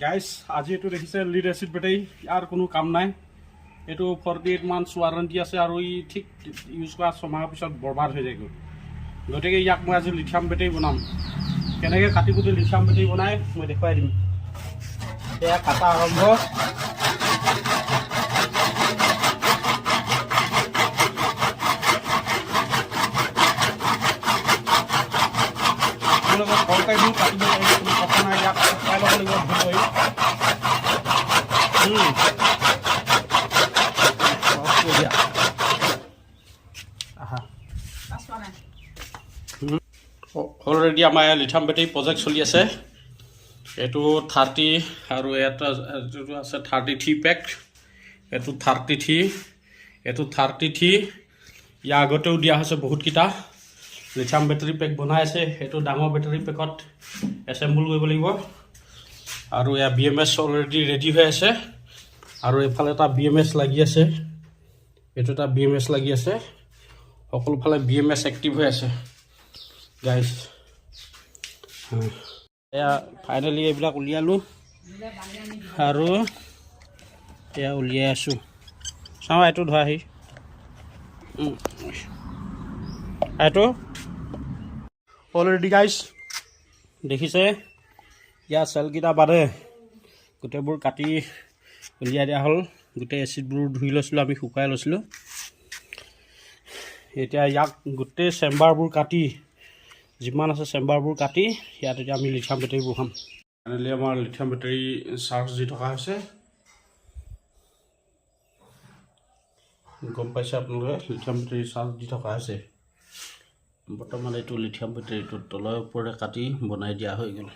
guys আজি এইটো দেখিছে লিড এচিড বেটাৰী ইয়াৰ কোনো কাম নাই এইটো 48 মান্থছ ৱাৰেণ্টি আছে আৰু ই ঠিক ইউজ কৰা 6 মাহৰ পিছত বৰবাদ হৈ যায়গৈ গতিকে ইয়াক মই আজি লিথিয়াম বেটাৰী বনাম কেনেকৈ কাটি কুটি লিথিয়াম বেটাৰী বনাই মই দেখুৱাই দিম এয়া কাটা আৰম্ভ সৰকাৰী দিওঁ কাটিব লাগিব কোনো কথা নাই ইয়াক চাই ল'ব লাগিব ধুই অলৰেডি আমাৰ লিথিয়াম বেটাৰী প্ৰজেক্ট চলি আছে এইটো 30 আৰু এটা আছে 33 পেক এইটো 33 এইটো 33 ইয়াৰ আগতেও দিয়া হৈছে বহুতকেইটা লিথিয়াম বেটাৰী পেক বনাই আছে এইটো ডাঙৰ বেটাৰী পেকত এছেম্বল কৰিব লাগিব আৰু এয়া BMS অলৰেডি ৰেডি হৈ আছে আৰু এফালে এটা BMS লাগি আছে এইটো এটা BMS লাগি আছে সকলোফালে BMS এক্টিভ হৈ আছে গাইজ এয়া ফাইনেলি এইবিলাক উলিয়ালোঁ আৰু এয়া উলিয়াই আছোঁ চাওঁ এইটো ধৰাহি এইটো অলৰেডি গাইজ দেখিছে ইয়াৰ চেলকেইটা বাদে গোটেইবোৰ কাটি উলিয়াই দিয়া হ'ল গোটেই এচিডবোৰ ধুই লৈছিলোঁ আমি শুকাই লৈছিলোঁ এতিয়া ইয়াক গোটেই চেম্বাৰবোৰ কাটি যিমান আছে চেম্বাৰবোৰ কাটি ইয়াত এতিয়া আমি লিথিয়াম বেটাৰী বহাম ফাইনেলি আমাৰ লিথিয়াম বেটাৰী চাৰ্জ দি থকা হৈছে গম পাইছে আপোনালোকে লিথিয়াম বেটাৰী চাৰ্জ দি থকা হৈছে বৰ্তমান এইটো লিথিয়াম বেটাৰীটো তলৰ ওপৰে কাটি বনাই দিয়া হৈ গ'ল